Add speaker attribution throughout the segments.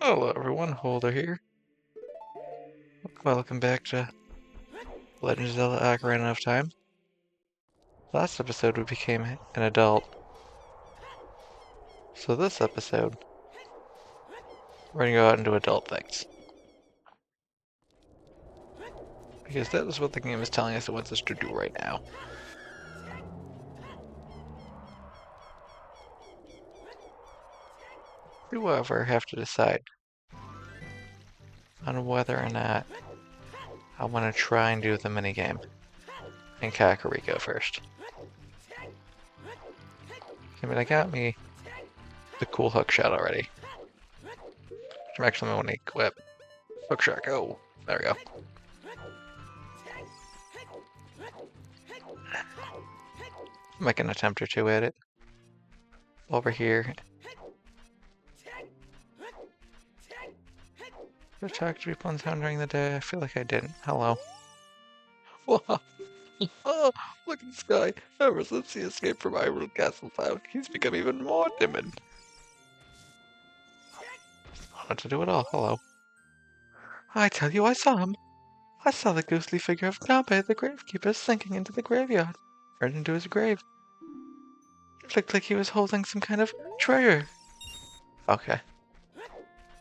Speaker 1: Hello everyone, Holder here. Welcome back to Legend of Zelda Ocarina of Time. Last episode we became an adult. So this episode, we're gonna go out and do adult things. Because that is what the game is telling us it wants us to do right now. Do however have to decide on whether or not I want to try and do the minigame in Kakariko first. I mean, I got me the cool hook shot already. I'm actually going to equip hook shot. Oh, there we go. Make an attempt or two at it. Over here. Did I talk to people in town during the day? I feel like I didn't. Hello. Whoa. Oh, look at this guy. Ever since he escaped from Hyrule Castle Town, he's become even more timid. What to do it all. Hello. I tell you, I saw him. I saw the ghostly figure of Nabe, the gravekeeper, sinking into the graveyard, right into his grave. It looked like he was holding some kind of treasure. Okay.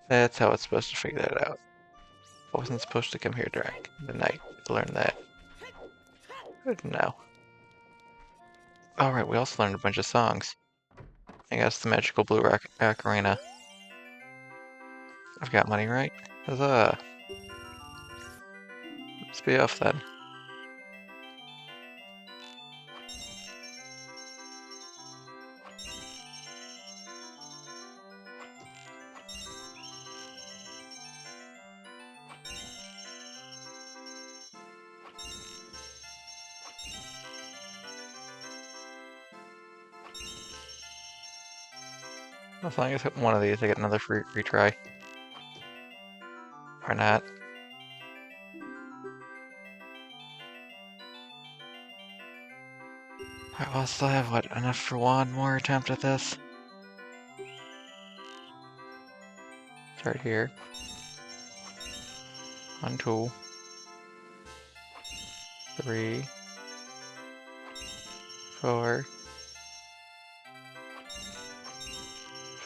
Speaker 1: That's how it's supposed to figure that out. I wasn't supposed to come here during the night to learn that. Good to know. Alright, we also learned a bunch of songs. I guess the magical blue ocarina. I've got money, right? Huzzah! Let's be off then. As long as I hit one of these, I get another free retry. Or not. Alright, well, I still have, what, enough for one more attempt at this? Start here. 1, 2, 3, 4,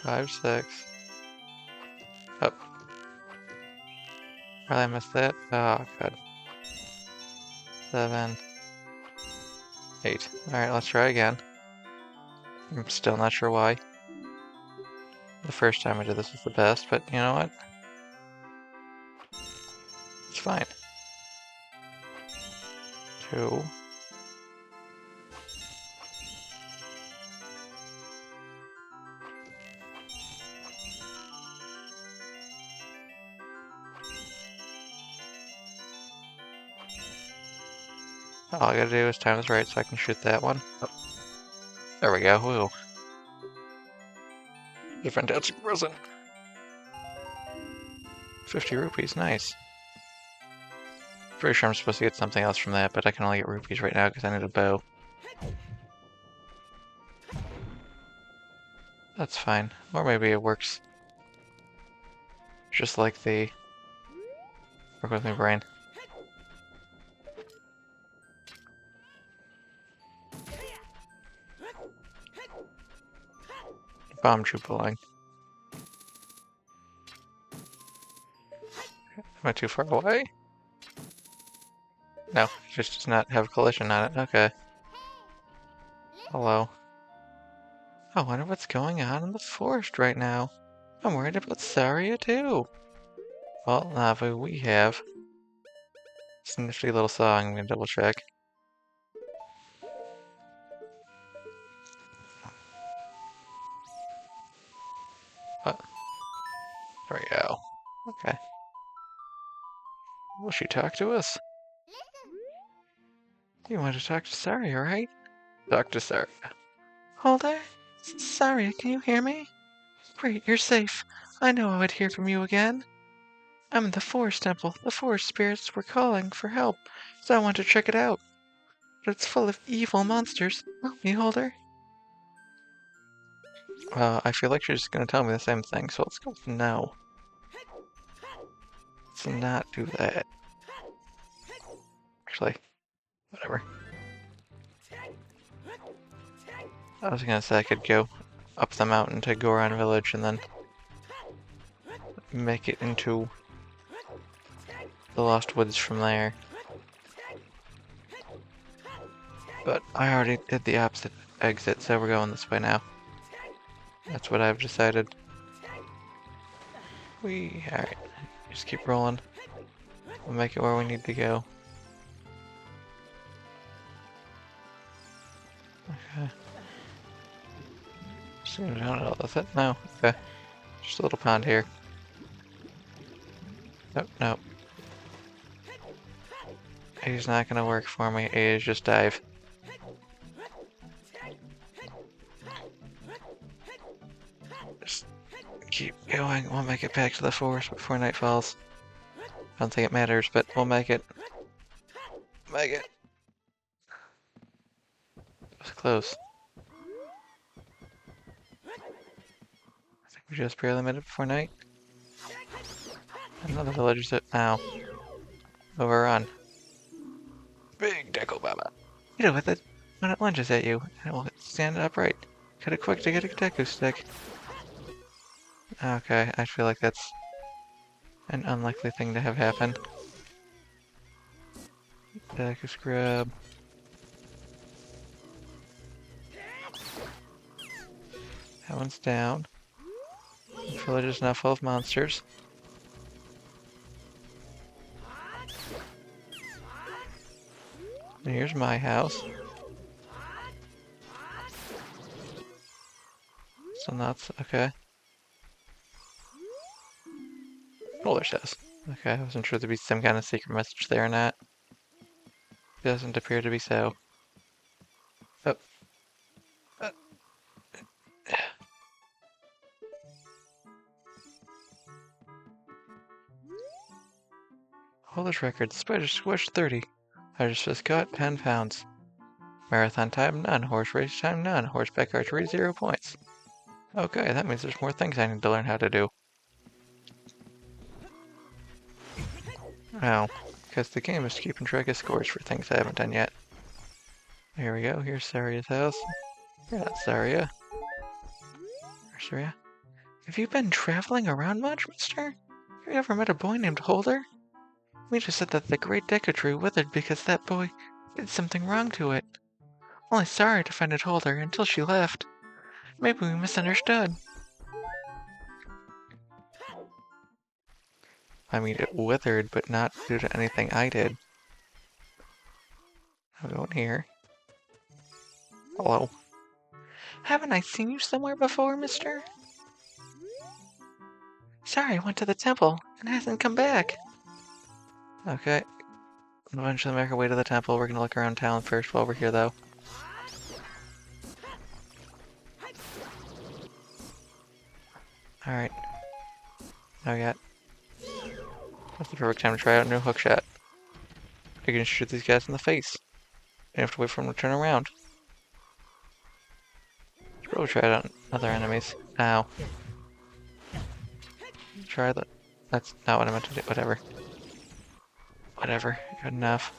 Speaker 1: 5, 6. Oh. Probably missed that. Oh, good. 7, 8. Alright, let's try again. I'm still not sure why. The first time I did this was the best, but you know what? It's fine. 2. All I gotta do is time this right so I can shoot that one. Oh. There we go. Woo. A fantastic present. 50 rupees, nice. Pretty sure I'm supposed to get something else from that, but I can only get rupees right now because I need a bow. That's fine. Or maybe it works just like the... Work with my brain. Bomb troop line. Am I too far away? No, just does not have collision on it. Okay. Hello. I wonder what's going on in the forest right now. I'm worried about Saria too. Well, Navu, we have. It's a nifty little song. I'm gonna double check. There we go. Okay. Will she talk to us? You want to talk to Saria, right? Talk to Saria. Hold there. Saria, can you hear me? Great, you're safe. I know I would hear from you again. I'm in the forest temple. The forest spirits were calling for help, so I want to check it out. But it's full of evil monsters. Help me, Holder. I feel like she's gonna tell me the same thing, so let's go with no. Let's not do that. Actually, whatever. I was gonna say I could go up the mountain to Goron Village and then make it into the Lost Woods from there. But I already did the opposite exit, so we're going this way now. That's what I've decided. Alright. Just keep rolling. We'll make it where we need to go. Okay. Seems I don't know, that's it? No. Okay. Just a little pond here. Nope, nope. A's not gonna work for me. A is just dive. Just keep going. We'll make it back to the forest before night falls. I don't think it matters, but we'll make it. Make it. It was close. I think we just barely made it before night. Another village is it now. Overrun. Big Deco Baba. Hit it with it when it lunges at you, and it will stand upright. Cut it quick to get a Deku stick. Okay, I feel like that's an unlikely thing to have happen. Deku Scrub. That one's down. The village is now full of monsters. And here's my house. So that's okay. Roller says. Okay, I wasn't sure there'd be some kind of secret message there or not. Doesn't appear to be so. Oh. Polish record. Spider squish 30. Spider just caught 10 pounds. Marathon time none. Horse race time none. Horseback archery 0 points. Okay, that means there's more things I need to learn how to do. Oh, because the game is keeping track of scores for things I haven't done yet. Here we go. Here's Saria's house. You're not Saria. Where's Saria? Have you been traveling around much, mister? Have you ever met a boy named Holder? Mita said that the great Deku tree withered because that boy did something wrong to it. Only sorry to find it Holder until she left. Maybe we misunderstood. I mean, it withered, but not due to anything I did. I'm going here. Hello. Haven't I seen you somewhere before, mister? Sorry, I went to the temple and hasn't come back. Okay. Eventually make our way to the temple. We're gonna look around town first while we're here, though. Alright. Now we got... That's the perfect time to try out a new hookshot. You can shoot these guys in the face. You have to wait for them to turn around. Should probably try it on other enemies. Ow. Try that. That's not what I meant to do. Whatever. Whatever. Good enough.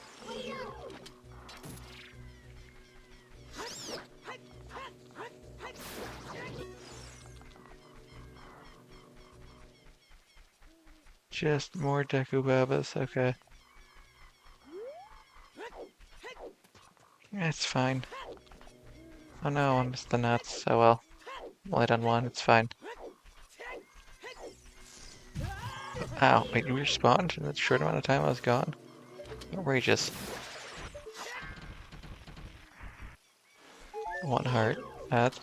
Speaker 1: Just more Deku Babas. Okay. It's fine. Oh no, I missed the nuts. Oh well. Only done one. It's fine. Ow, wait, you respawned in that short amount of time I was gone? Outrageous. 1 heart. That.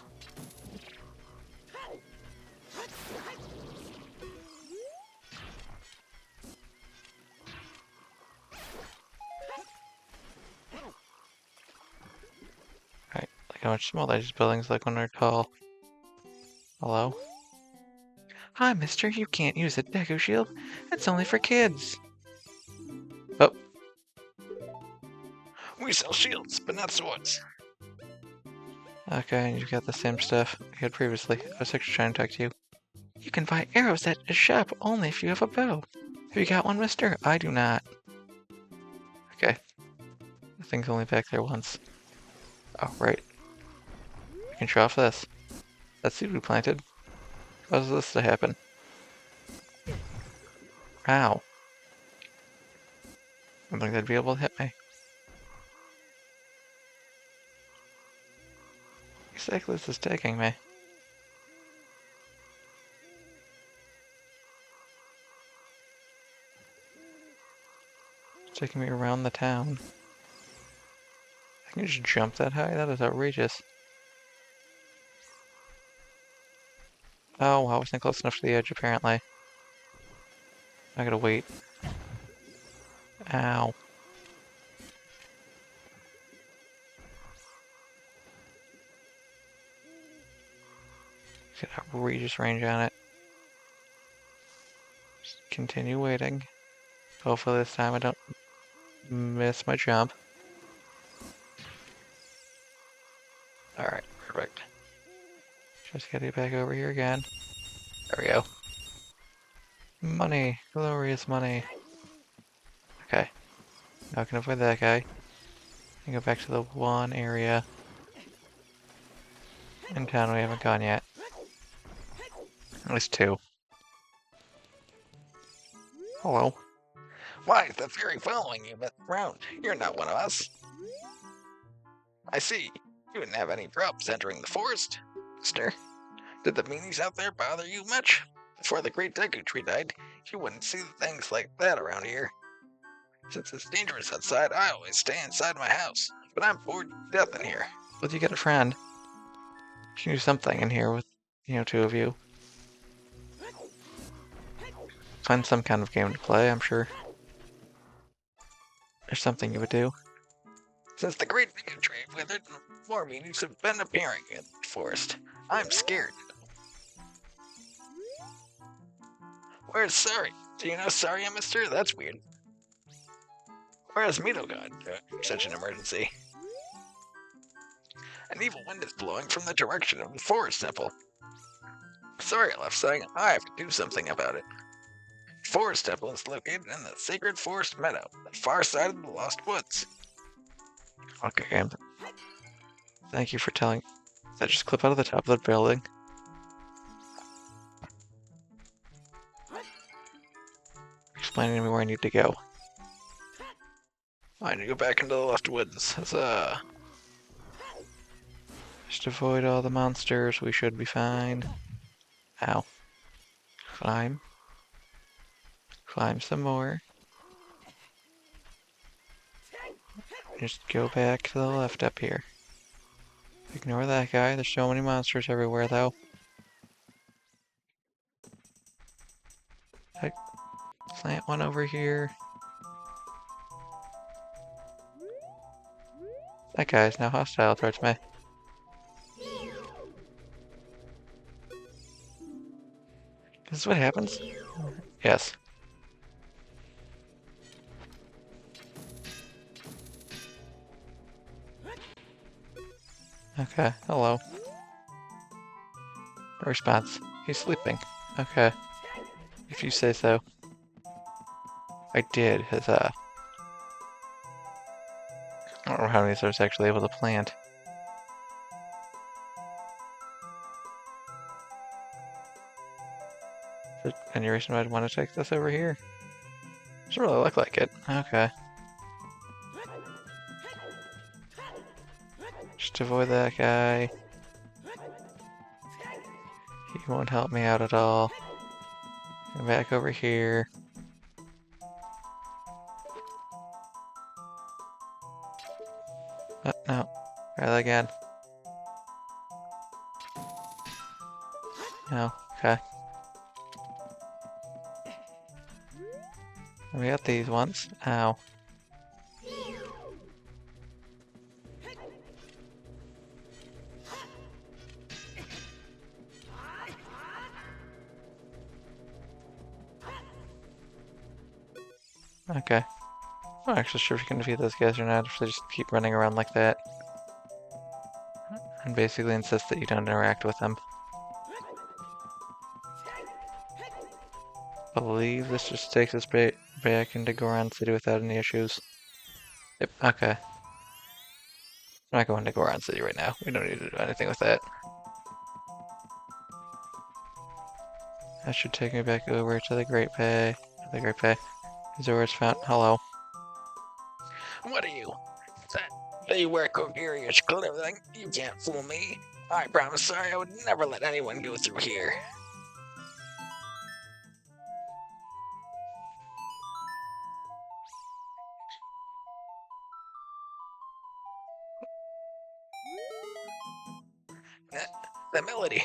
Speaker 1: Alright, like how much smaller these buildings like when they're tall. Hello? Hi, mister, you can't use a Deku Shield. It's only for kids. Oh. We sell shields, but not swords. Okay, and you've got the same stuff you had previously. I was actually trying to talk to you. You can buy arrows at a shop only if you have a bow. Have you got one, mister? I do not. Okay. The thing's only back there once. Oh, right. I can show off this. That seed we planted. Causes this to happen. Ow. I don't think they'd be able to hit me. Exactly this is taking me. It's taking me around the town. I can just jump that high? That is outrageous. Oh, I wasn't close enough to the edge, apparently. I gotta wait. Ow. Get outrageous range on it. Just continue waiting. Hopefully this time I don't miss my jump. Alright, perfect. Just gotta get back over here again. There we go. Money! Glorious money! Okay. Now I can avoid that guy. And go back to the one area in town we haven't gone yet. At least two. Hello.
Speaker 2: Why is the fairy following you around? You're not one of us. I see. You didn't have any problems entering the forest, mister. Did the meanies out there bother you much? Before the great Deku Tree died, you wouldn't see things like that around here. Since it's dangerous outside, I always stay inside my house. But I'm bored to death in here.
Speaker 1: Well, you get a friend. You can do something in here with, two of you. Find some kind of game to play, I'm sure. There's something you would do.
Speaker 2: Since the great Deku Tree withered, more meanies have been appearing in the forest. I'm scared. Where's Sari? Do you know Sari, mister? That's weird. Where's Mito gone? Such an emergency. An evil wind is blowing from the direction of the forest temple. Sorry, I left saying I have to do something about it. The forest temple is located in the sacred forest meadow, the far side of the Lost Woods.
Speaker 1: Okay, thank you for telling. Did that just clip out of the top of the building? Explaining to me where I need to go.
Speaker 2: I need to go back into the Lost Woods. Huzzah!
Speaker 1: Just avoid all the monsters, we should be fine. Ow. Climb. Climb some more. Just go back to the left up here. Ignore that guy, there's so many monsters everywhere though. Plant one over here. That guy is now hostile towards me. This is what happens? Yes. Okay, hello. No response. He's sleeping. Okay. If you say so. I did his, I don't know how many I was actually able to plant. Is there any reason why I'd want to take this over here? Doesn't really look like it. Okay. Just avoid that guy. He won't help me out at all. Come back over here. No. Try that again. No. Okay. We got these ones. Ow. Okay. I'm not actually sure if you can defeat those guys or not, if they just keep running around like that. And basically insist that you don't interact with them. believe this just takes us back into Goron City without any issues. Yep, okay. I'm not going to Goron City right now. We don't need to do anything with that. That should take me back over to the Great Bay. The Great Bay. Zora's Fountain. Hello.
Speaker 2: What are you? That you wear coherent clothing? You can't fool me. I promise, sorry, I would never let anyone go through here. That melody.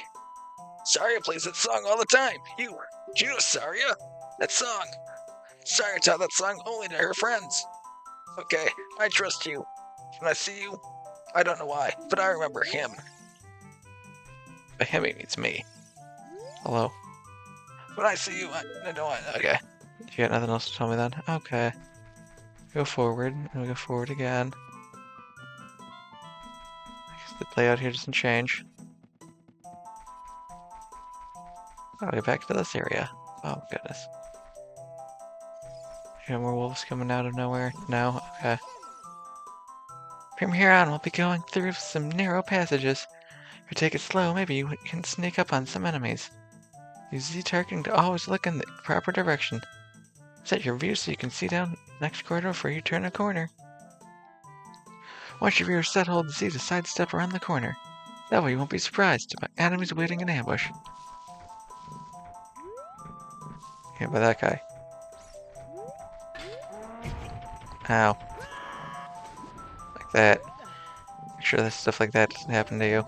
Speaker 2: Saria plays that song all the time. Do you know Saria? That song. Saria taught that song only to her friends. Okay, I trust you. When I see you, I don't know why, but I remember him.
Speaker 1: By him, he means me. Hello.
Speaker 2: When I see you, I know okay.
Speaker 1: You got nothing else to tell me then? Okay. Go forward, and we go forward again. I guess the layout here doesn't change. I'll get back to this area. Oh, goodness. You got more wolves coming out of nowhere? No? Okay. From here on, we'll be going through some narrow passages. If you take it slow, maybe you can sneak up on some enemies. Use Z targeting to always look in the proper direction. Set your view so you can see down next corridor before you turn a corner. Once your view is set, hold Z to sidestep around the corner. That way you won't be surprised by enemies waiting in ambush. Yeah, by that guy. Ow. Like that. Make sure that stuff like that doesn't happen to you.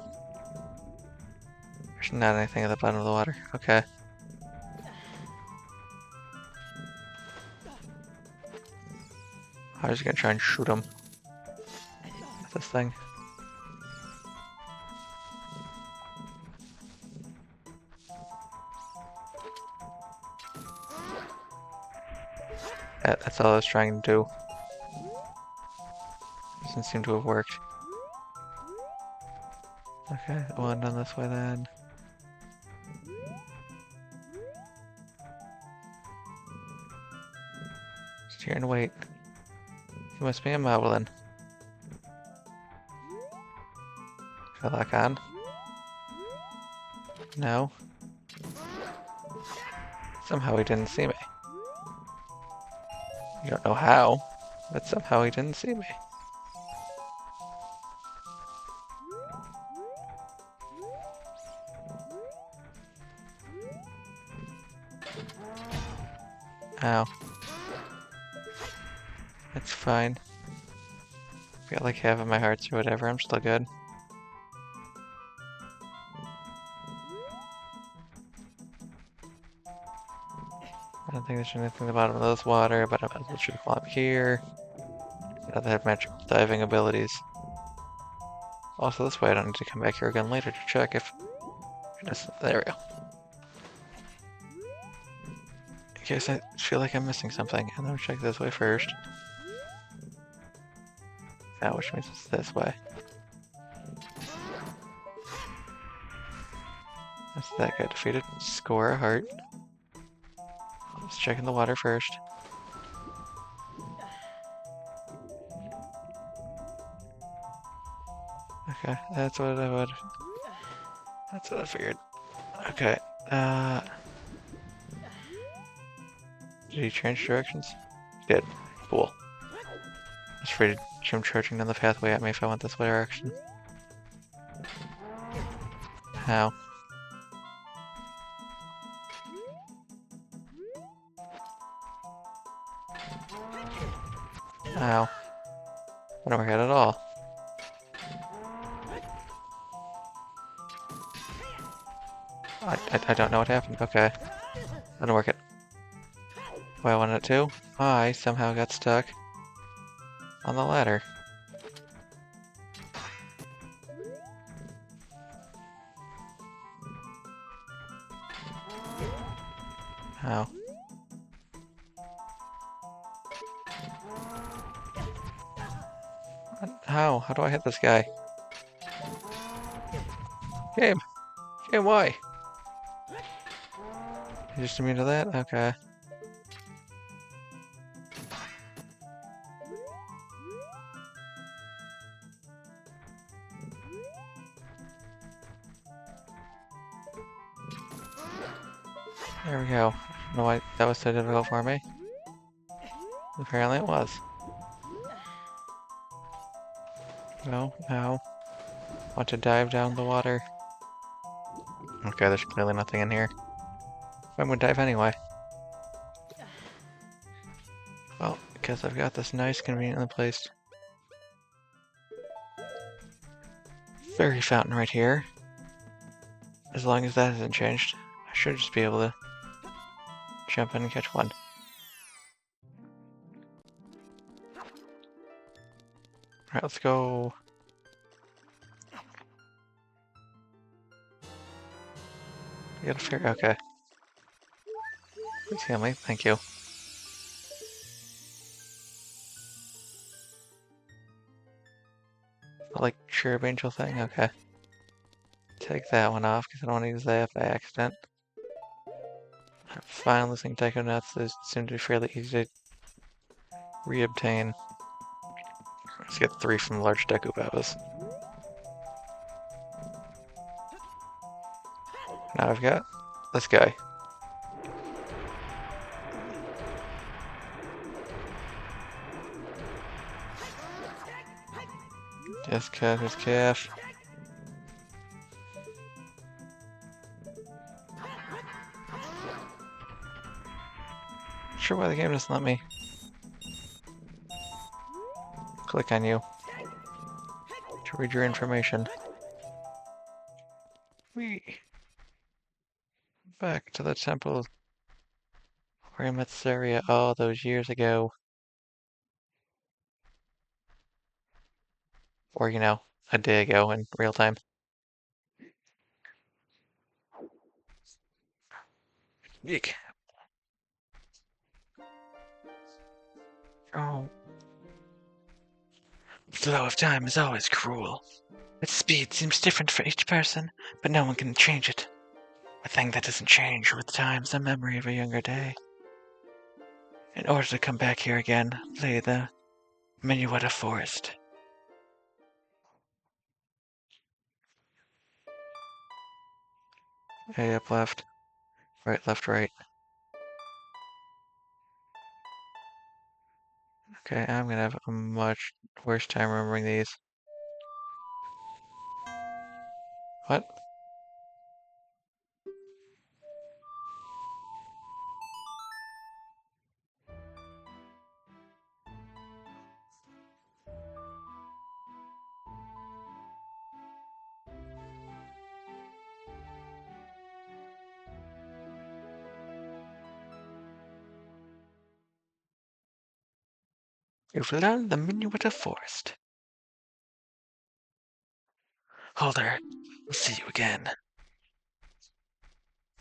Speaker 1: There's not anything at the bottom of the water. Okay. I was gonna try and shoot him with this thing. That's all I was trying to do. Doesn't seem to have worked. Okay, one down this way then. Just here and wait. He must be a moblin. Can I lock on? No. Somehow he didn't see me. You don't know how, but somehow he didn't see me. Ow. That's fine. Got like half of my hearts or whatever, I'm still good. I don't think there's anything at the bottom of this water, but I might as well shoot while I'm here. Now they have magical diving abilities. Also, this way I don't need to come back here again later to check if... There we go. In case I feel like I'm missing something, and then we'll check this way first. Now, which means it's this way. That's that guy defeated. Score a heart. Let's check in the water first. Okay, that's what I would... That's what I figured. Okay, did he change directions? He did. Cool. I was afraid of him charging down the pathway at me if I went this way direction. How? Ow. Wouldn't work out at all. I don't know what happened. Okay. Didn't work it. Why I wanted it to? I somehow got stuck on the ladder. How? How? How do I hit this guy? Game! Game, why? You just immune to that? Okay. There we go. I don't know why that was so difficult for me. Apparently it was. No, no. Want to dive down the water. Okay, there's clearly nothing in here. I'm gonna dive anyway. Well, because I've got this nice, conveniently placed fairy fountain right here. As long as that hasn't changed, I should just be able to jump in and catch one. Alright, let's go. You got a fairy? Okay. Please heal me, thank you. Like cherub angel thing? Okay. Take that one off because I don't want to use that by accident. I'm fine losing Deco Nuts. Those seem to be fairly easy to reobtain. Let's get 3 from large Deku Bows. Now I've got this guy. Just cut his calf. Not sure why the game doesn't let me click on you to read your information. Whee! Back to the temple where I met Saria all those years ago. Or, you know, a day ago in real time. Eek. Oh. The flow of time is always cruel. Its speed seems different for each person, but no one can change it. A thing that doesn't change with time is a memory of a younger day. In order to come back here again, play the Minuetta Forest. A up, left, right. Okay, I'm gonna have a much worse time remembering these. What? You've learned the Minuetta Forest. Holder, we'll see you again.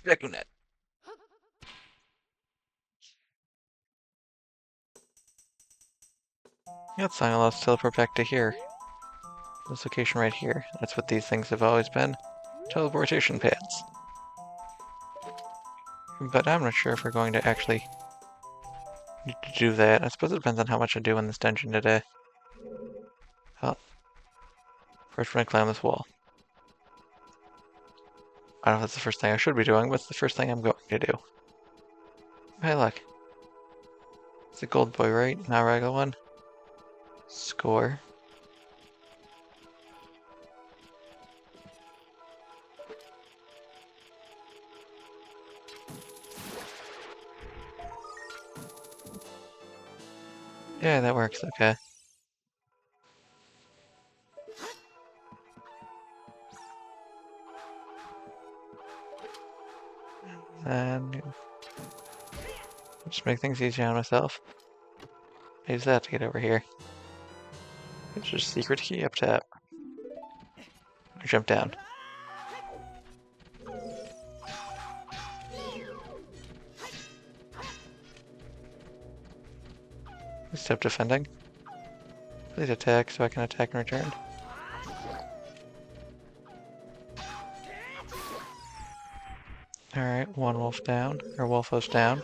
Speaker 1: Dragonet. That song allows us to teleport back to here. This location right here. That's what these things have always been. Teleportation pads. But I'm not sure if we're going to actually need to do that. I suppose it depends on how much I do in this dungeon today. Well, first we're gonna climb this wall. I don't know if that's the first thing I should be doing, but it's the first thing I'm going to do. Hey, look. It's a gold boy, right? Not a regular one. Score. Yeah, that works, okay. And just make things easier on myself. Use that to get over here. It's just secret key up top. Jump down. Step defending. Please attack so I can attack in return. Alright, one wolf down. Or wolf host down.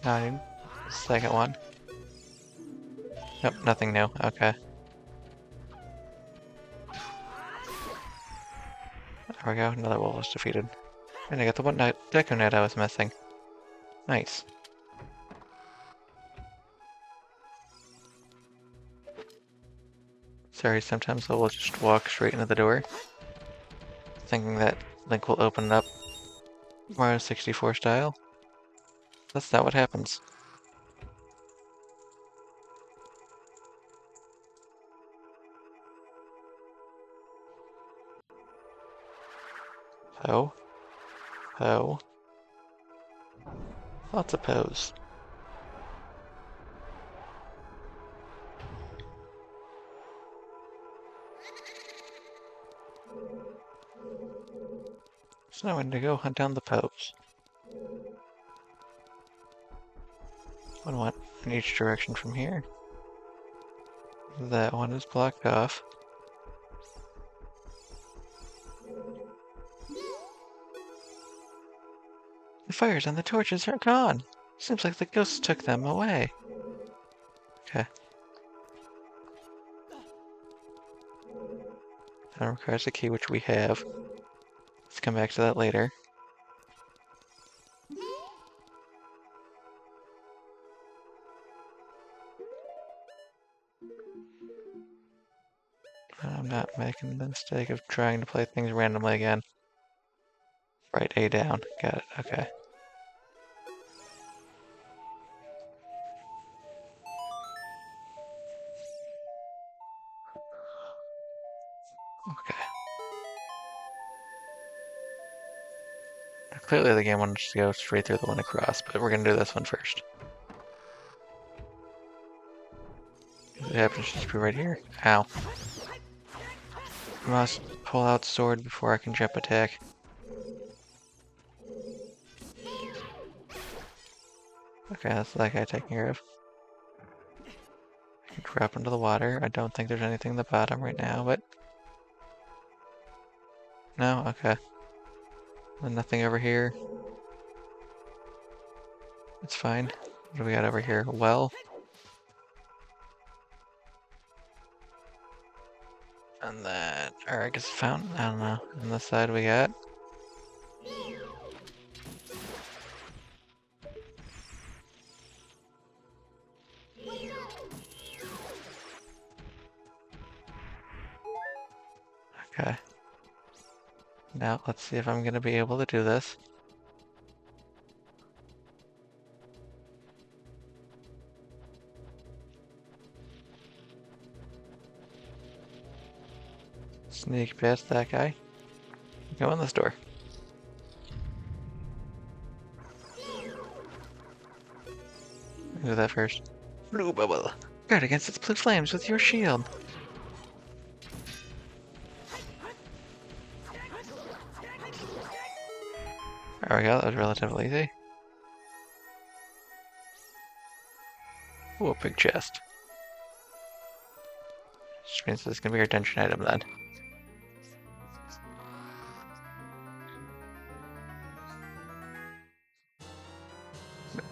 Speaker 1: Now I need the second one. Nope, nothing new. Okay. There we go, another wolf is defeated. And I got the one deco net I was missing. Nice. Sorry, sometimes I will just walk straight into the door, thinking that Link will open it up Mario 64 style. That's not what happens. Ho. Ho. Lots of pose. So now I need to go hunt down the pose. One in each direction from here. That one is blocked off. The fires and the torches are gone. Seems like the ghosts took them away. Okay. That requires a key, which we have. Let's come back to that later. I'm not making the mistake of trying to play things randomly again. Right, A down. Got it, okay. Okay. Now, clearly the game wants to go straight through the one across, but we're gonna do this one first. It happens to just be right here. Ow. Must pull out sword before I can jump attack. Okay, that's that guy taken care of. I can drop into the water. I don't think there's anything in the bottom right now, but... No? Okay. And nothing over here. It's fine. What do we got over here? A well? And then... Or I guess a fountain? I don't know. On this side we got... Okay. Now, let's see if I'm gonna be able to do this. Sneak past that guy. Go in this door. Do that first. Blue bubble. Guard against its blue flames with your shield. There we go, that was relatively easy. Ooh, a big chest. Which means this is gonna be our dungeon item then.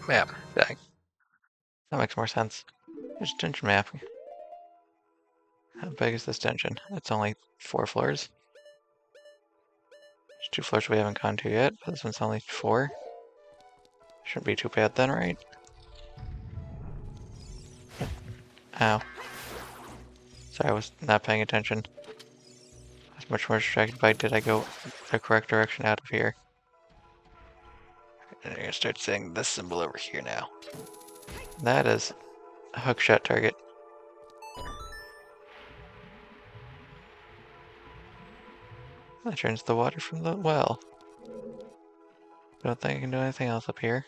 Speaker 1: Map. Dang. That makes more sense. There's a dungeon map. How big is this dungeon? It's only 4 floors. There's 2 floors we haven't gone to yet, but this one's only 4. Shouldn't be too bad then, right? Ow. Sorry, I was not paying attention. I was much more distracted by did I go the correct direction out of here. And you're gonna start seeing this symbol over here now. That is a hookshot target. That turns the water from the well. Don't think I can do anything else up here.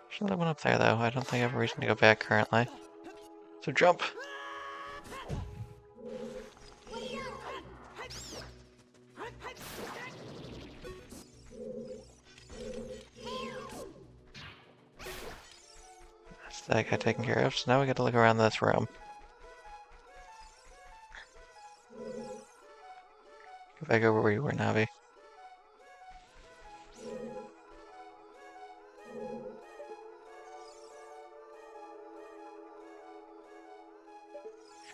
Speaker 1: There's another one up there though. I don't think I have a reason to go back currently. So jump! That's that guy taken care of. So now we gotta look around this room. Go back over where you were, Navi.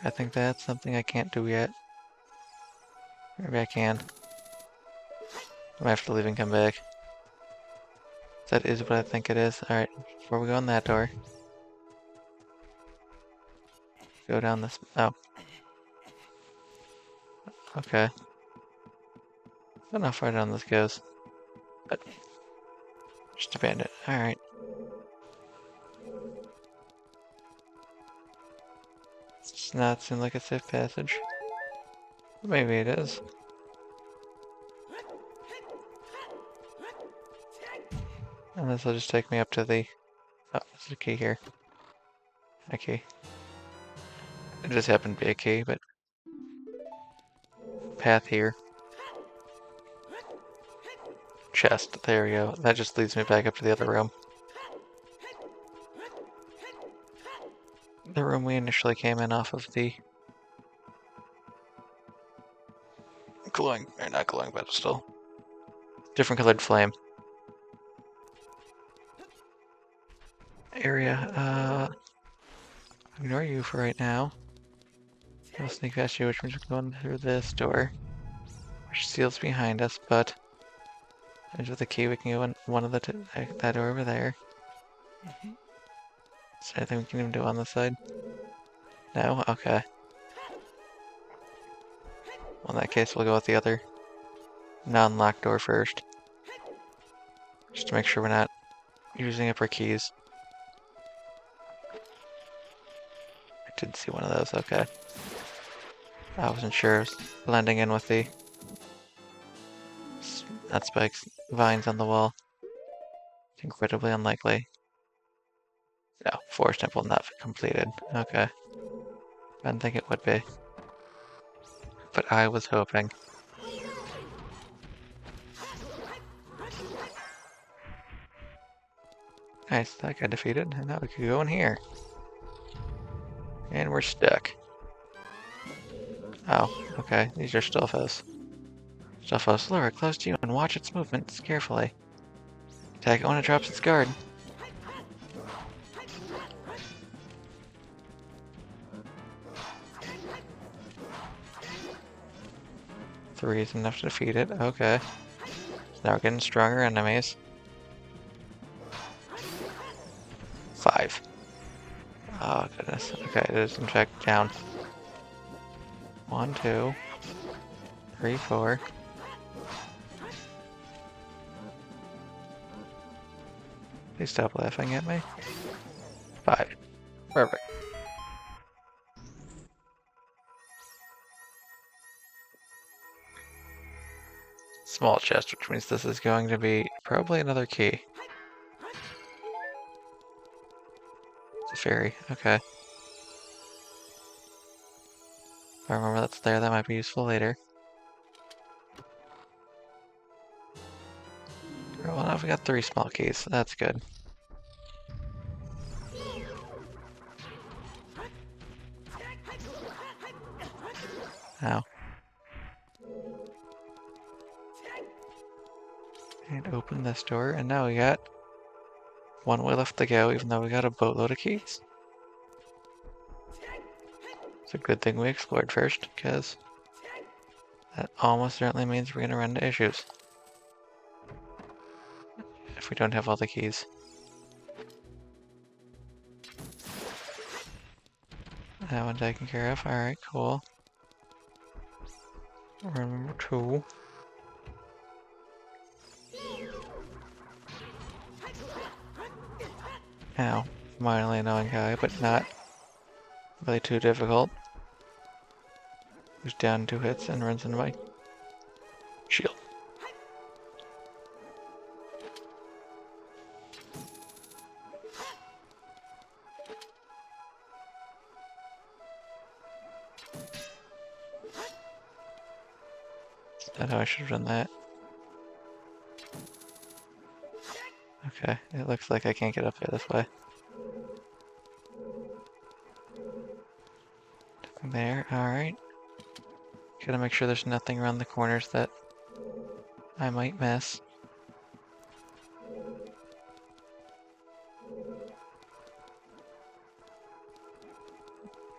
Speaker 1: I think that's something I can't do yet. Maybe I can. I might have to leave and come back. That is what I think it is. Alright, before we go in that door. Go down this. Oh. Okay. Don't know how far down this goes. But just abandon it. Alright. Does not seem like a safe passage. Maybe it is. And this will just take me up to the... Oh, there's a key here. A key. It just happened to be a key, but... Path here. Chest. There we go. That just leads me back up to the other room. The room we initially came in off of the... glowing... or not glowing pedestal. Different colored flame. Area, ignore you for right now. I'll sneak past you, which means we're going through this door. Which seals behind us, but... with the key we can go in one of the that door over there. Is there anything we can even do on this side? No? Okay. Well, in that case, we'll go with the other non-locked door first. Just to make sure we're not using up our keys. I did see one of those, okay. I wasn't sure. It was blending in with the... not spikes, vines on the wall. It's incredibly unlikely. No, forest temple not completed. Okay. I didn't think it would be. But I was hoping. Nice, that got defeated, and now we could go in here. And we're stuck. Oh, okay, these are Stilphos. Stilphos, lure it close to you and watch its movements carefully. Attack it when it drops its guard. Three is enough to defeat it, okay. So now we're getting stronger enemies. 5. Oh goodness, okay, it is in fact down. 1, 2, 3, 4. Please stop laughing at me. 5. Perfect. Small chest, which means this is going to be probably another key. It's a fairy, okay. If I remember that's there, that might be useful later. Well, now we got 3 small keys, so that's good. Ow. And open this door, and now we got 1 way left to go, even though we got a boatload of keys. It's a good thing we explored first, because that almost certainly means we're going to run into issues. If we don't have all the keys. That one taken care of. Alright, cool. Room number 2. Ow. Mildly annoying guy, but not really too difficult. Who's down 2 hits and runs into my shield. Is that how I should have done that? Okay, it looks like I can't get up there this way. There, alright. Gotta make sure there's nothing around the corners that I might miss.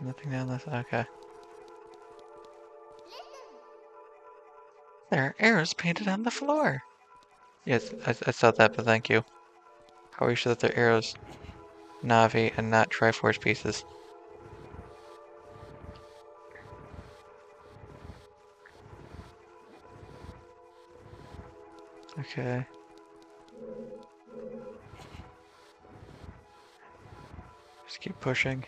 Speaker 1: Nothing down this, okay. There are arrows painted on the floor. Yes, I saw that, but thank you. How are you sure that they're arrows, Navi, and not Triforce pieces? Okay. Just keep pushing.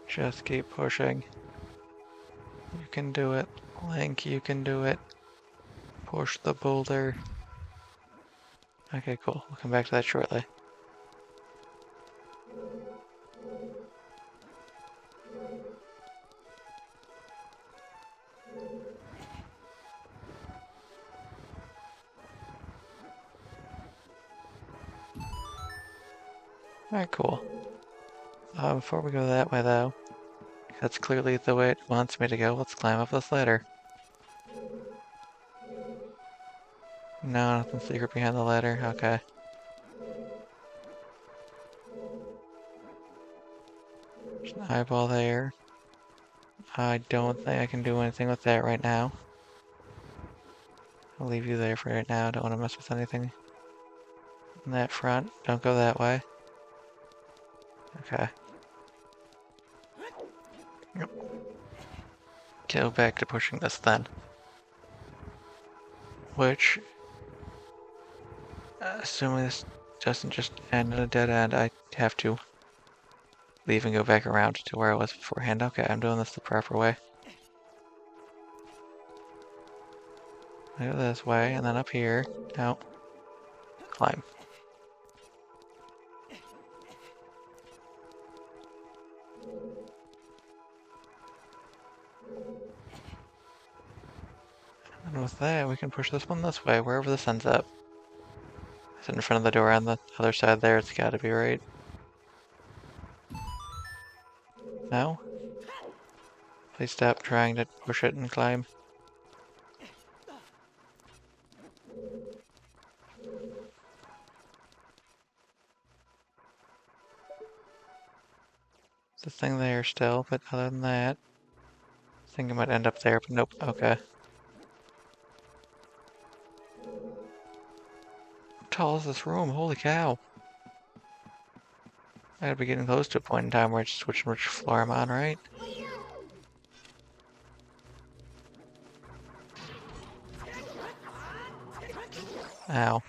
Speaker 1: Just keep pushing. You can do it. Link, you can do it. Push the boulder. Okay, cool. We'll come back to that shortly. Alright, cool. Before we go that way, though, that's clearly the way it wants me to go. Let's climb up this ladder. No, nothing secret behind the ladder. Okay. There's an eyeball there. I don't think I can do anything with that right now. I'll leave you there for right now. Don't want to mess with anything in that front. Don't go that way. Okay. Yep. Go back to pushing this then. Which, assuming this doesn't just end in a dead end, I have to leave and go back around to where I was beforehand. Okay, I'm doing this the proper way. Go this way, and then up here. No. Climb. And with that, we can push this one this way, wherever this ends up. Is it in front of the door on the other side there? It's gotta be, right? No? Please stop trying to push it and climb. The thing there still, but other than that, I think it might end up there, but nope. Okay. How tall is this room? Holy cow. I gotta be getting close to a point in time where it's switching which floor I'm on, right? Ow.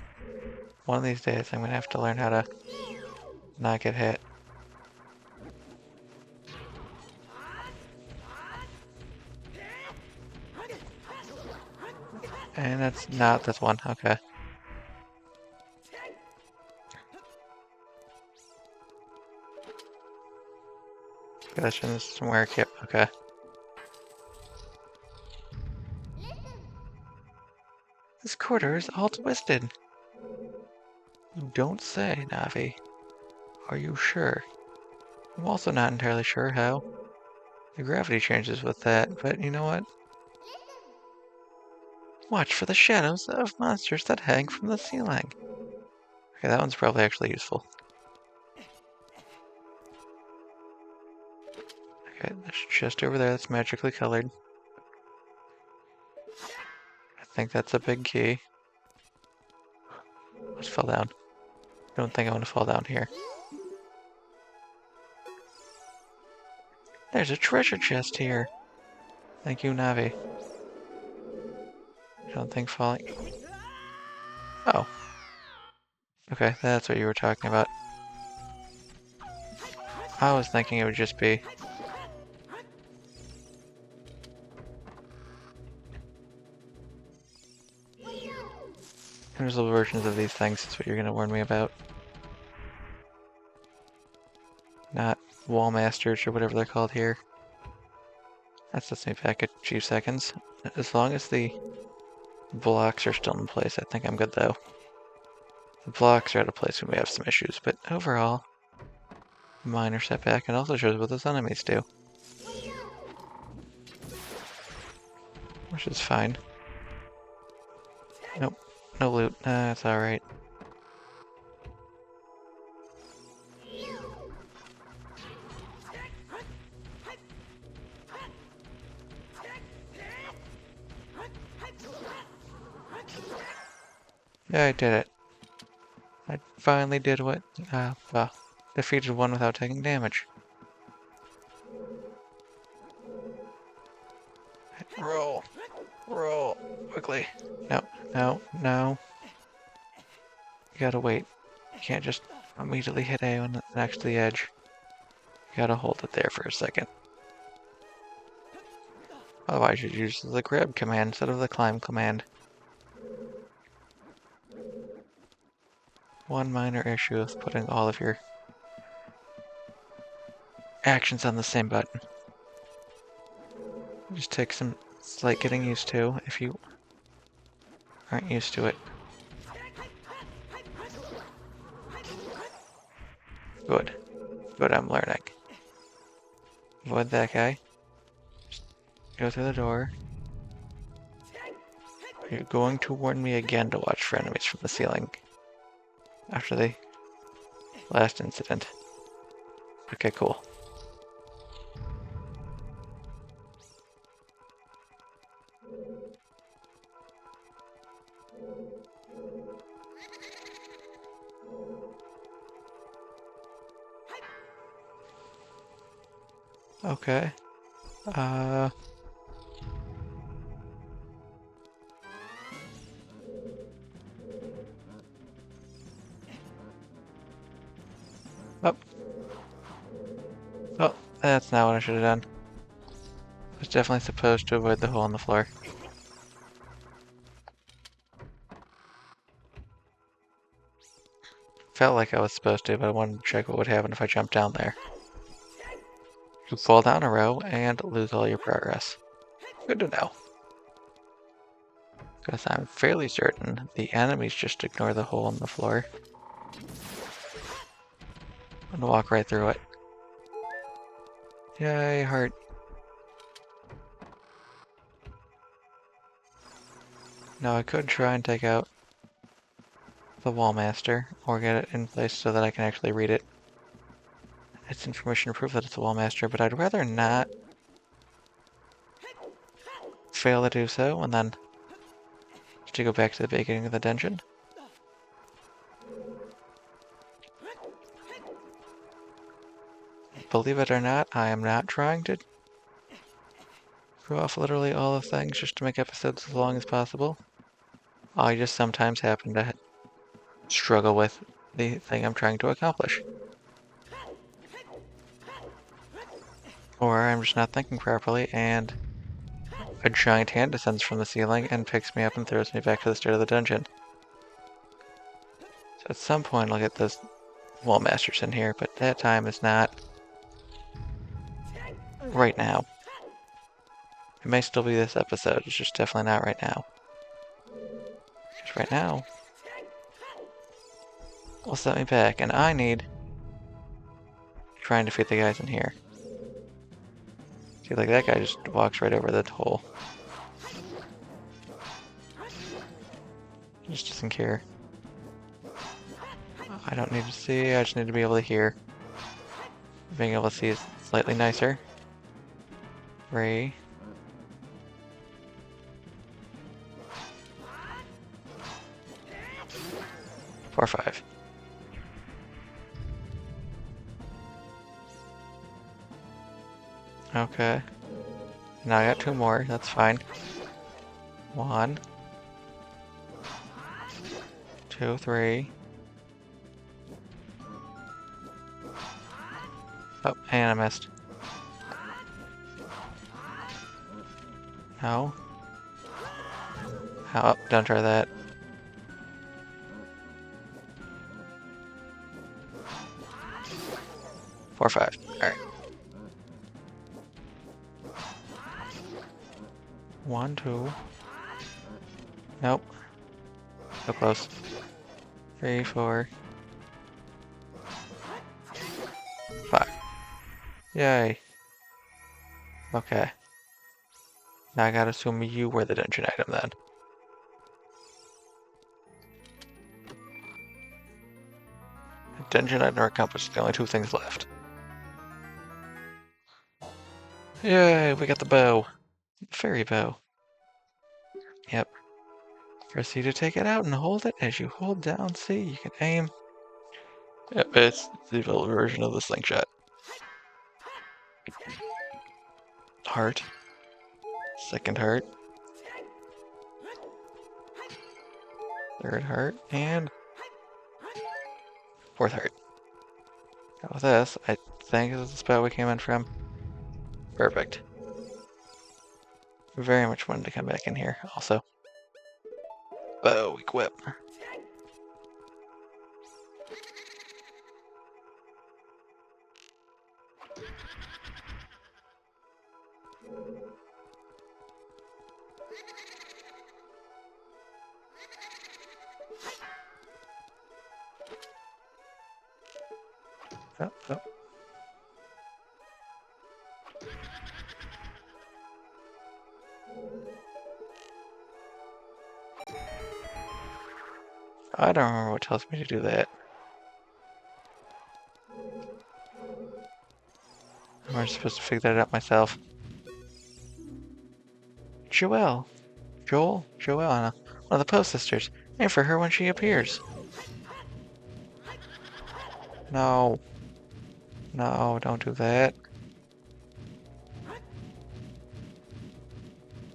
Speaker 1: One of these days I'm gonna have to learn how to not get hit. And that's not this one. Okay. Gotta turn this somewhere. Yep. Okay. This corridor is all twisted. You don't say, Navi. Are you sure? I'm also not entirely sure how. The gravity changes with that, but you know what? Watch for the shadows of monsters that hang from the ceiling. Okay, that one's probably actually useful. Okay, there's just over there that's magically colored. I think that's a big key. Let's fall down. Don't think I want to fall down here. There's a treasure chest here. Thank you, Navi. I don't think falling... Oh. Okay, that's what you were talking about. I was thinking it would just be... There's little versions of these things, that's what you're gonna warn me about. Not wall masters or whatever they're called here. That sets me back a few seconds. As long as the blocks are still in place, I think I'm good though. The blocks are out of place, we may have some issues, but overall, minor setback, and also shows what those enemies do. Which is fine. Nope, no loot. That's alright. Yeah, I did it. I finally did what, well, defeated one without taking damage.
Speaker 2: Roll. Roll. Quickly.
Speaker 1: No, no, no. You gotta wait. You can't just immediately hit A when next to the edge. You gotta hold it there for a second. Otherwise, you'd use the grab command instead of the climb command. One minor issue with putting all of your actions on the same button. Just take some slight getting used to if you aren't used to it. Good. Good, I'm learning. Avoid that guy. Just go through the door. You're going to warn me again to watch for enemies from the ceiling after the last incident. Okay, cool. Okay. Uh... Oh. Oh, that's not what I should have done. I was definitely supposed to avoid the hole in the floor. Felt like I was supposed to, but I wanted to check what would happen if I jumped down there. You fall down a row and lose all your progress. Good to know. Because I'm fairly certain the enemies just ignore the hole in the floor. And walk right through it. Yay, heart. Now I could try and take out the wall master, or get it in place so that I can actually read it. It's information to prove that it's a wall master, but I'd rather not fail to do so, and then to go back to the beginning of the dungeon. Believe it or not, I am not trying to go off literally all the things just to make episodes as long as possible. I just sometimes happen to struggle with the thing I'm trying to accomplish. Or I'm just not thinking properly, and a giant hand descends from the ceiling and picks me up and throws me back to the start of the dungeon. So at some point I'll get those wall masters in here, but that time is not right now. It may still be this episode, it's just definitely not right now. Because right now will set me back, and I need to try and defeat the guys in here. See, like that guy just walks right over the hole. He just doesn't care. I don't need to see, I just need to be able to hear. Being able to see is slightly nicer. 3. 4, 5. Okay. Now I got 2 more, that's fine. 1. 2, 3. Oh, and I missed. No. Oh, don't try that. Four, 5. Alright. 1, 2. Nope. So close. 3, 4. 5. Yay. Okay. Now I gotta assume you were the dungeon item then. Dungeon item or compass, the only 2 things left. Yay, we got the bow. Fairy bow. Yep. Press C to take it out and hold it. As you hold down C, you can aim. Yep, it's the developed version of the slingshot. Heart. Second heart. Third heart. And fourth heart. Now with this, I think this is the spot we came in from. Perfect. Very much wanted to come back in here also. Bow equip. Oh, oh. I don't remember what tells me to do that. I'm supposed to figure that out myself. Joelle, Joelle, one of the Poe sisters. Aim for her when she appears. No. No, don't do that.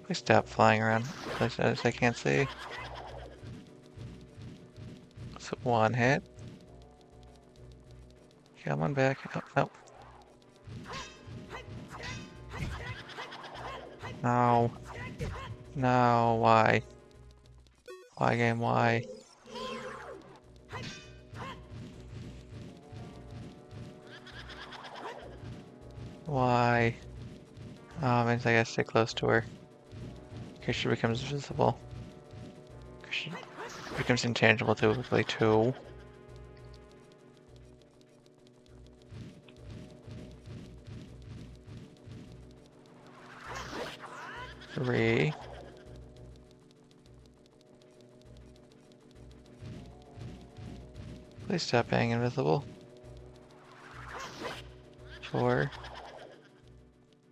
Speaker 1: Please stop flying around places I can't see. So one hit. Come on back. Oh, no. No. No, why? Why game, why? Why? Oh, it means I gotta stay close to her. In case she becomes visible. In case she becomes intangible too quickly too. Three. Please stop being invisible. 4.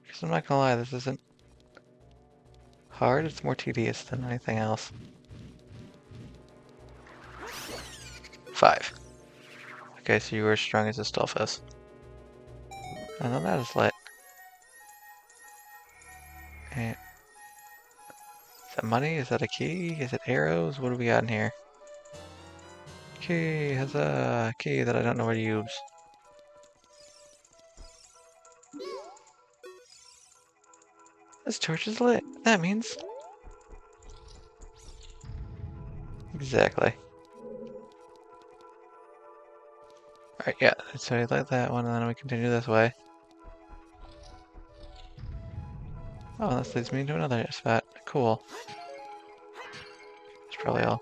Speaker 1: Because I'm not gonna lie, this isn't hard, it's more tedious than anything else. 5. Okay, so you were as strong as a Stolfos. And then that is lit. And is that money? Is that a key? Is it arrows? What do we got in here? Key, huzzah! Key that I don't know where to use. This torch is lit. That means... Exactly. Alright, yeah, so I light that one and then we continue this way. Oh, this leads me to another spot. Cool. That's probably all.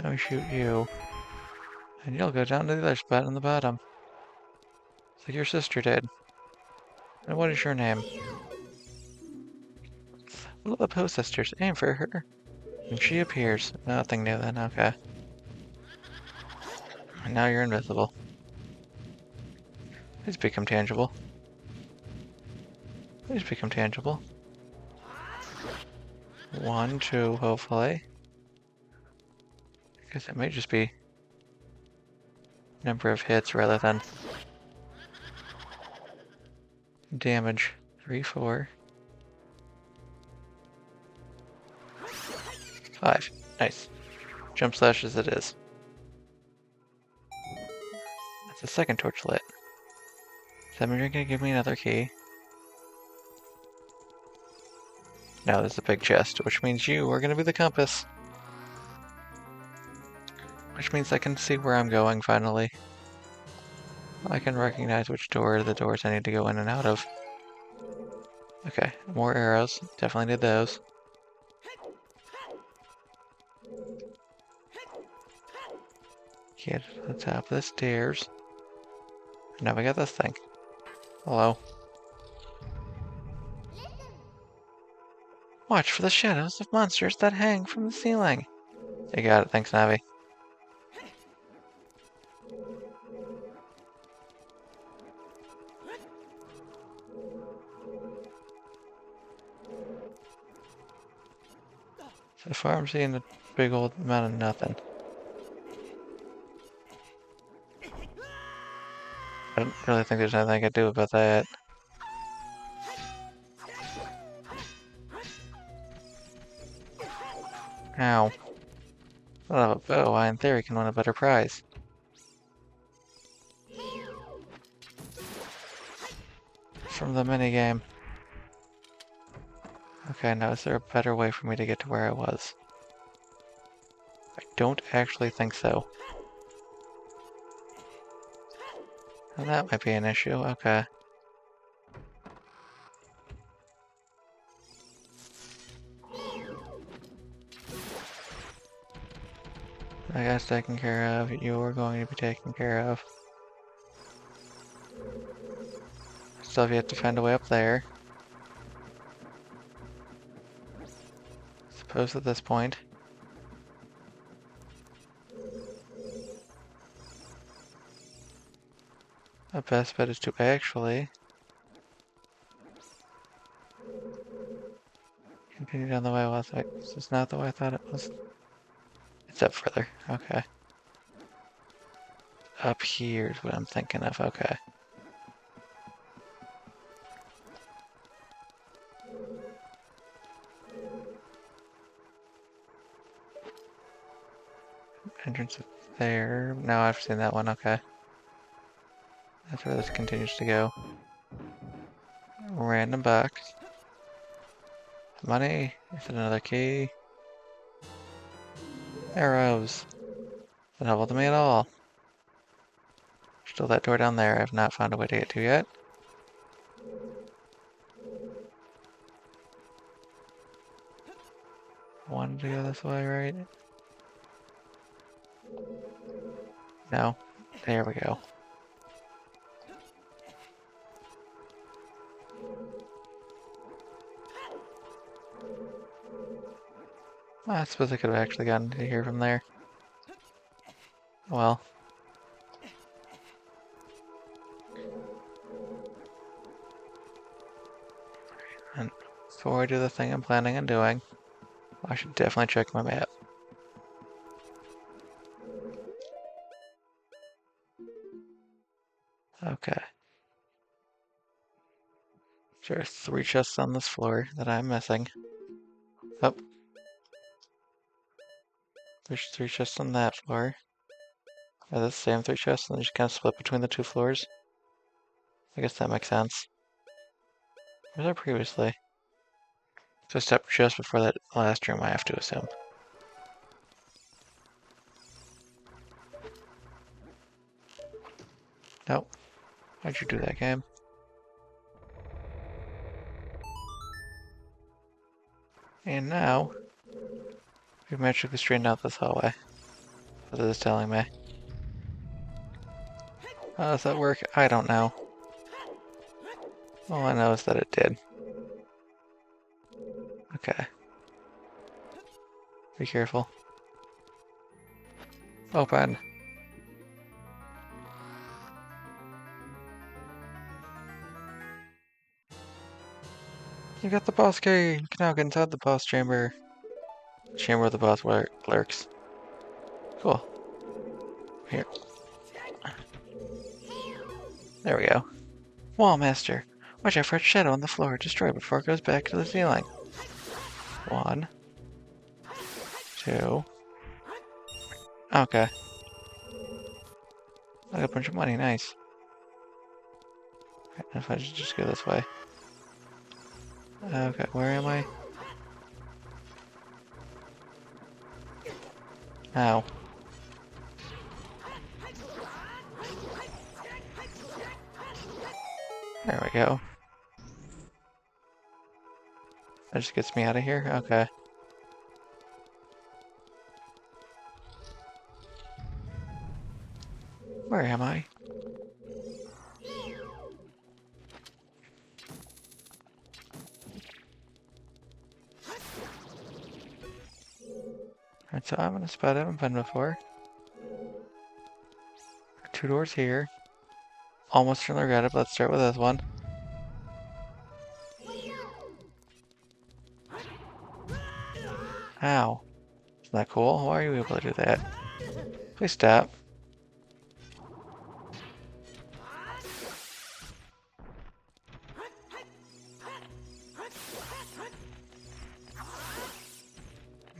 Speaker 1: Now we shoot you. And you'll go down to the other spot on the bottom. It's like your sister did. And what is your name? One of the Poe sisters. Aim for her. And she appears. Nothing new then, okay. And now you're invisible. Please become tangible. Please become tangible. 1, 2, hopefully. I guess it might just be number of hits rather than damage. 3, 4. 5. Nice. Jump slash as it is. That's the second torch lit. Does that mean you're gonna give me another key? No, there's a big chest, which means you are gonna be the compass. Which means I can see where I'm going finally. I can recognize which door are the doors I need to go in and out of. Okay, more arrows. Definitely need those. Get to the top of the stairs. Now we got this thing. Hello. Watch for the shadows of monsters that hang from the ceiling. You got it. Thanks, Navi. So far, I'm seeing a big old amount of nothing. I don't really think there's anything I can do about that. Ow. Oh, I in theory can win a better prize. From the minigame. Okay, now is there a better way for me to get to where I was? I don't actually think so. And that might be an issue, okay. I guess taken care of. You're going to be taken care of. Still have yet to find a way up there. Suppose at this point. The best bet is to actually continue down the way I was. Wait, this is not the way I thought it was. It's up further. Okay. Up here is what I'm thinking of. Okay. Entrance there. No, I've seen that one. Okay. That's where this continues to go. Random box. Money. Is it another key? Arrows. Not helpful to me at all. Still that door down there I've not found a way to get to yet. Wanted to go this way, right? No. There we go. I suppose I could have actually gotten to here from there. Well. And before I do the thing I'm planning on doing, I should definitely check my map. Okay. There are 3 chests on this floor that I'm missing. Oh. There's 3 chests on that floor. Are the same 3 chests and they just kind of split between the 2 floors? I guess that makes sense. Where was I previously? So I stepped just before that last room, I have to assume. Nope. Why'd you do that, game? And now, we've magically straightened out this hallway. What is this telling me? How does that work? I don't know. All I know is that it did. Okay. Be careful. Open. You got the boss key! You can now get inside the boss chamber. Chamber where the boss lurks. Cool. Here. There we go. Wall Master. Watch out for its shadow on the floor. Destroy it before it goes back to the ceiling. 1. 2. Okay. I got a bunch of money. Nice. Right, if I just go this way. Okay, where am I? Ow. There we go. That just gets me out of here? Okay. Where am I? Alright, so I'm in a spot I haven't been before. 2 doors here. Almost gonna regret it, but let's start with this one. Ow. Isn't that cool? Why are you able to do that? Please stop.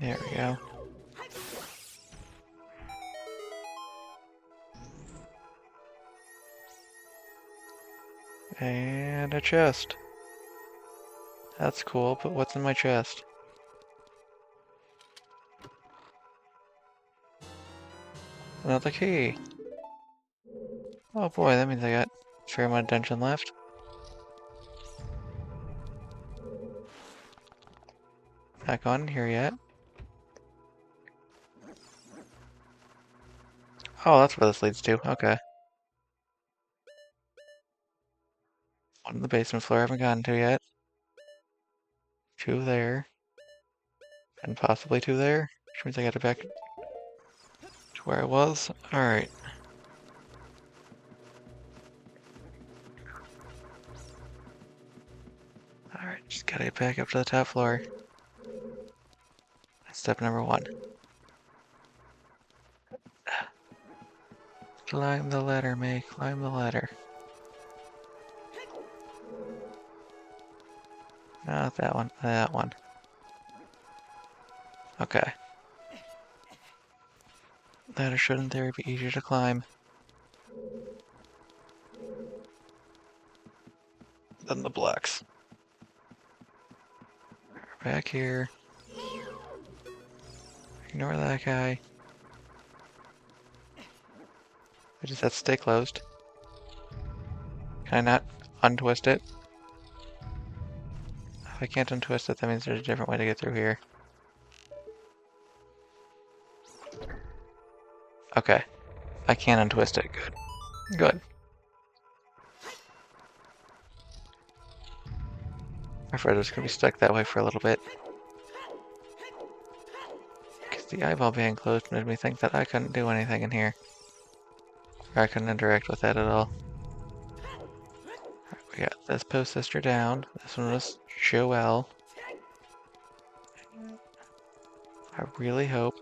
Speaker 1: There we go. And a chest. That's cool, but what's in my chest? Another key. Oh boy, that means I got a fair amount of dungeon left. Not gone in here yet. Oh, that's where this leads to. Okay. One on the basement floor I haven't gotten to yet. 2 there. And possibly 2 there. Which means I gotta back to where I was. Alright. Alright, just gotta get back up to the top floor. That's step number 1. Climb the ladder, May. Climb the ladder. Not that one. That one. Okay. Ladder should in theory be easier to climb than the blocks. Back here. Ignore that guy. I just have to stay closed. Can I not untwist it? If I can't untwist it, that means there's a different way to get through here. Okay. I can untwist it. Good. Good. I'm afraid I was going to be stuck that way for a little bit. Because the eyeball being closed made me think that I couldn't do anything in here. Or I couldn't interact with that at all. Right, we got this post sister down. This one was Joelle. I really hope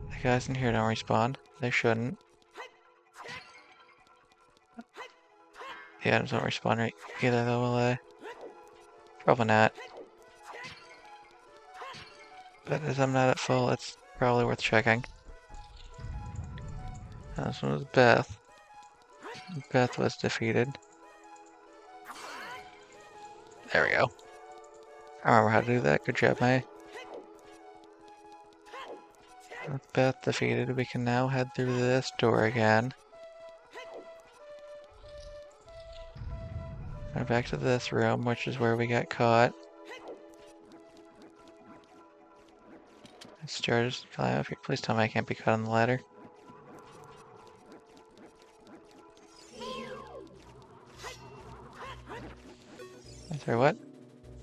Speaker 1: the guys in here don't respawn. They shouldn't. The items don't respawn right either though, will they? Probably not. But as I'm not at full, it's probably worth checking. And this one was Beth. Beth was defeated. There we go. I remember how to do that. Good job, May. With Beth defeated, we can now head through this door again. And back to this room, which is where we got caught. Stairs, climb up here. Please tell me I can't be caught on the ladder. I'm sorry, what?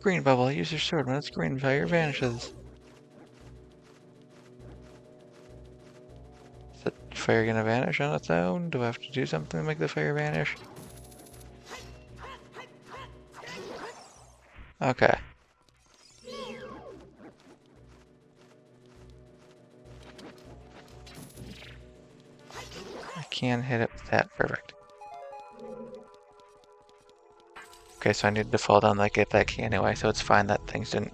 Speaker 1: Green bubble. Use your sword when it's green. Fire vanishes. Is the fire gonna vanish on its own? Do I have to do something to make the fire vanish? Okay. I can hit it with that. Perfect. Okay, so I needed to fall down to get that key anyway, so it's fine that things didn't,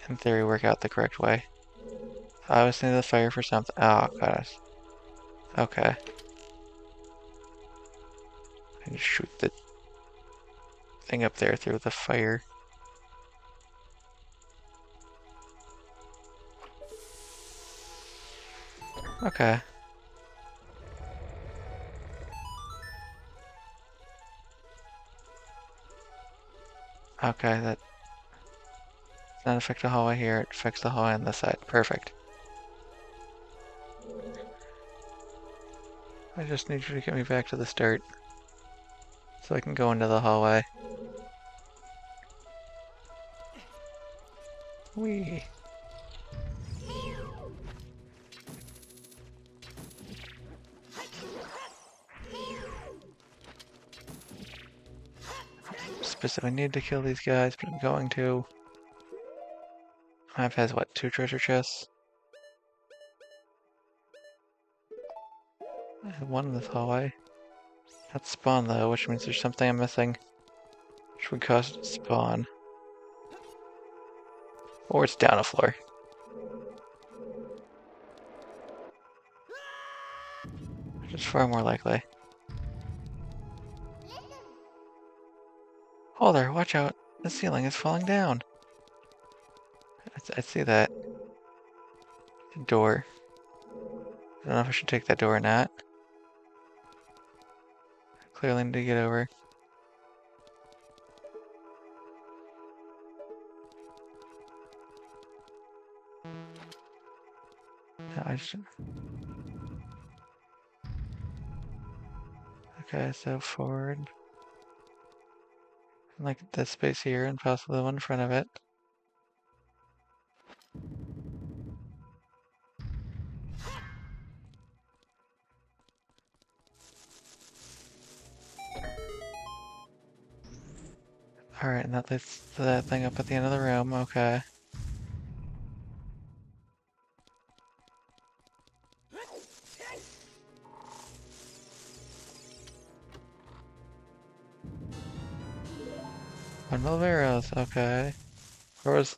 Speaker 1: in theory, work out the correct way. I was near the fire for something. Oh, gosh. Okay. I just shoot the thing up there through the fire. Okay. Okay, that does not affect the hallway here. It affects the hallway on this side. Perfect. I just need you to get me back to the start so I can go into the hallway. Whee! Specifically need to kill these guys, but I'm going to. Map has what, 2 treasure chests? I have 1 in this hallway. That's spawn though, which means there's something I'm missing. Which would cause it to spawn. Or it's down a floor. Which is far more likely. Hold there, watch out. The ceiling is falling down. I see that. The door. I don't know if I should take that door or not. Clearly need to get over. No, I just... Okay, so forward. Like this space here and possibly the one in front of it. Alright, and that leads to that thing up at the end of the room, okay. Bundle of arrows, okay. Where was...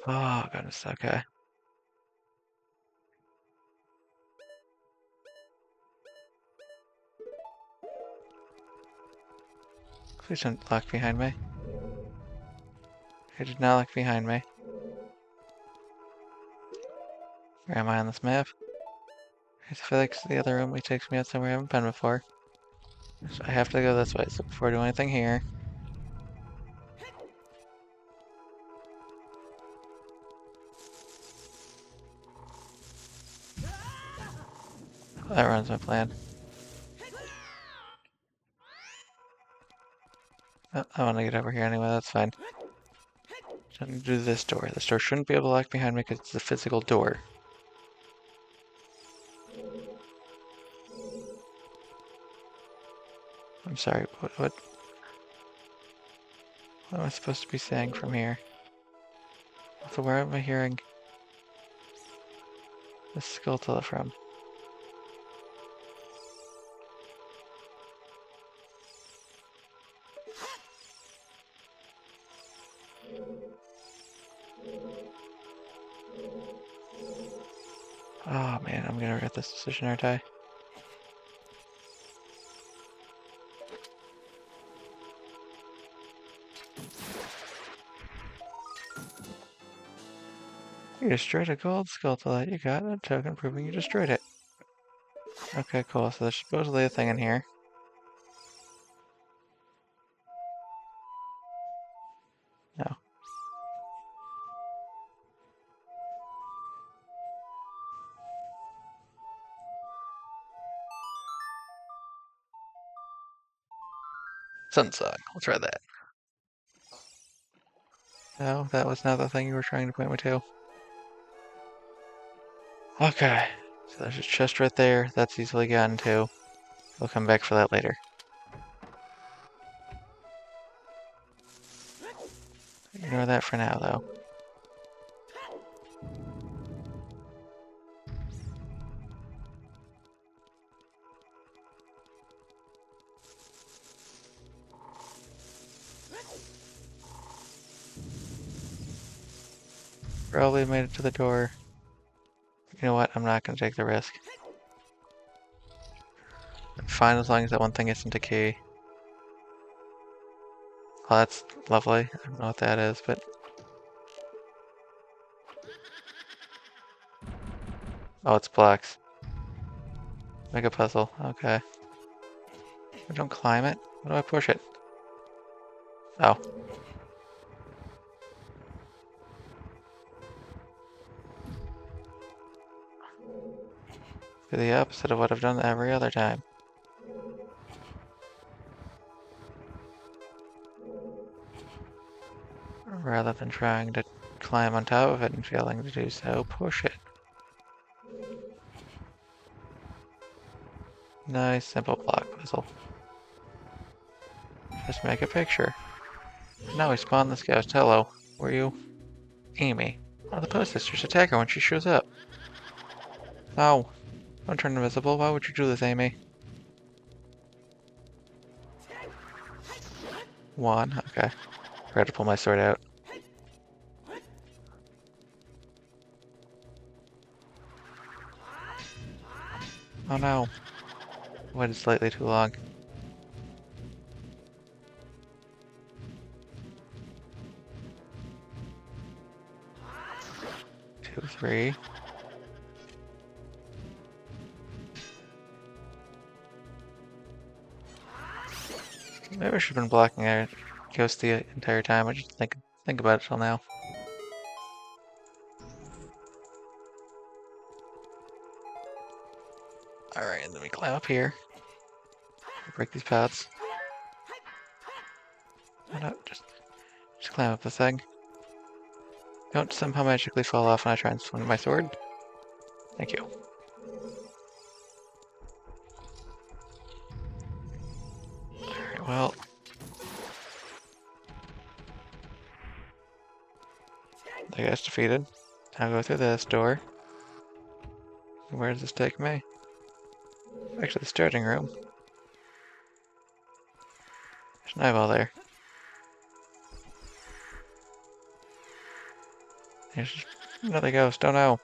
Speaker 1: Oh, goodness, okay. Please don't lock behind me. It did not lock behind me. Where am I on this map? I feel like the other room takes me out somewhere I haven't been before. So I have to go this way, so before I do anything here... That runs my plan. Oh, I want to get over here anyway, that's fine. So I'm gonna do this door. This door shouldn't be able to lock behind me because it's a physical door. I'm sorry, what am I supposed to be saying from here? So where am I hearing this skeleton from? Oh man, I'm gonna regret this decision, aren't I? You destroyed a gold skeleton. You got a token proving you destroyed it. Okay, cool. So there's supposedly a thing in here. No. Sunsong. We'll try that. No, that was not the thing you were trying to point me to. Okay. So there's a chest right there. That's easily gotten to. We'll come back for that later. Ignore that for now, though. Probably made it to the door. You know what? I'm not going to take the risk. I'm fine as long as that one thing isn't a key. Oh, that's lovely. I don't know what that is, but... Oh, it's blocks. Make a puzzle. Okay. I don't climb it. How do I push it? Oh. Do the opposite of what I've done every other time. Rather than trying to climb on top of it and failing to do so, push it. Nice, simple block puzzle. Just make a picture. Now we spawn this ghost. Hello. Were you? Amy. Oh, the post sisters attack her when she shows up. No. Don't turn invisible. Why would you do this, Amy? One. Okay. Forgot to pull my sword out. Oh no. Waited slightly too long. 2, 3. Maybe I should have been blocking our ghost the entire time. I just think about it till now. Alright, and then we climb up here. Break these paths. Oh no, just climb up the thing. Don't somehow magically fall off when I try and swing my sword. Thank you. Alright, well. The guy's defeated. Now go through this door. Where does this take me? Back to the starting room. There's an eyeball there. There's another ghost. Oh no.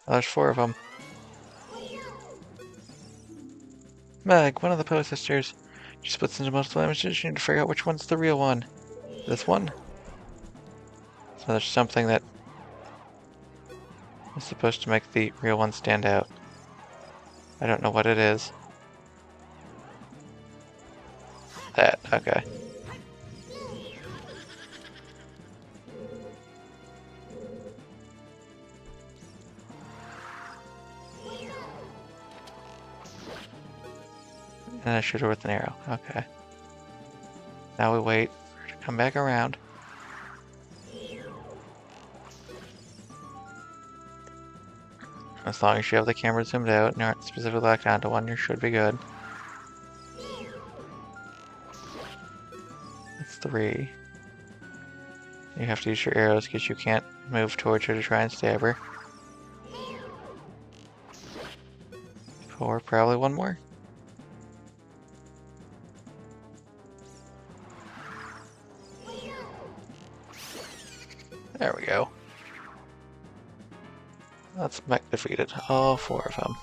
Speaker 1: Oh, there's 4 of them. Meg, one of the post sisters. She splits into multiple images. You need to figure out which one's the real one. This one? So there's something that is supposed to make the real one stand out. I don't know what it is. That, okay. And I shoot her with an arrow. Okay. Now we wait for her to come back around. As long as you have the camera zoomed out and aren't specifically locked onto one, you should be good. That's 3. You have to use your arrows because you can't move towards her to try and stab her. 4, probably one more. There we go. That's Mech defeated. All 4 of them.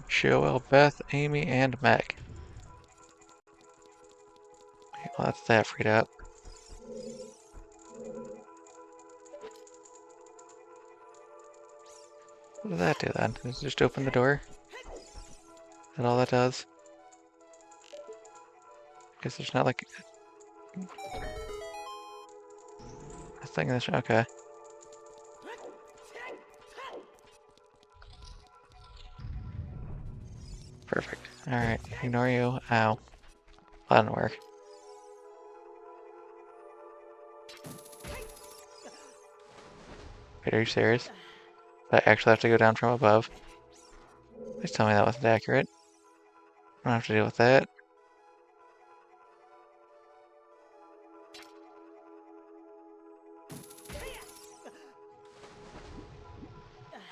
Speaker 1: Joel, Beth, Amy, and Meg. Okay, well, that's that freed up. What does that do then? Does it just open the door? Is that all that does? Guess there's not like a thing in this. Okay. Perfect. Alright, ignore you. Ow. That didn't work. Wait, are you serious? I actually have to go down from above? Please tell me that wasn't accurate. I don't have to deal with that.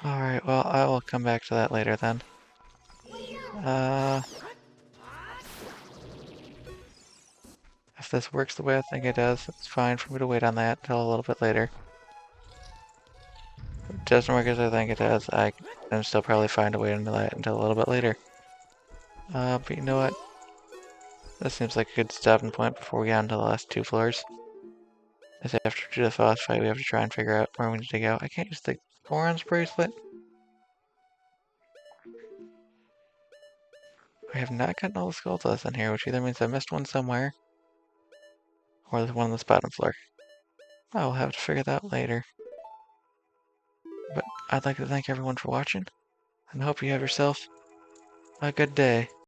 Speaker 1: Alright, well, I will come back to that later then. If this works the way I think it does, it's fine for me to wait on that until a little bit later. If it doesn't work as I think it does, I can still probably find a way into that until a little bit later. But you know what? This seems like a good stopping point before we get on to the last 2 floors. As after we do the boss fight, we have to try and figure out where we need to go. I can't use the Goron's bracelet. I have not gotten all the Skulltulas in here, which either means I missed one somewhere, or there's one on this bottom floor. I'll have to figure that out later. I'd like to thank everyone for watching, and hope you have yourself a good day.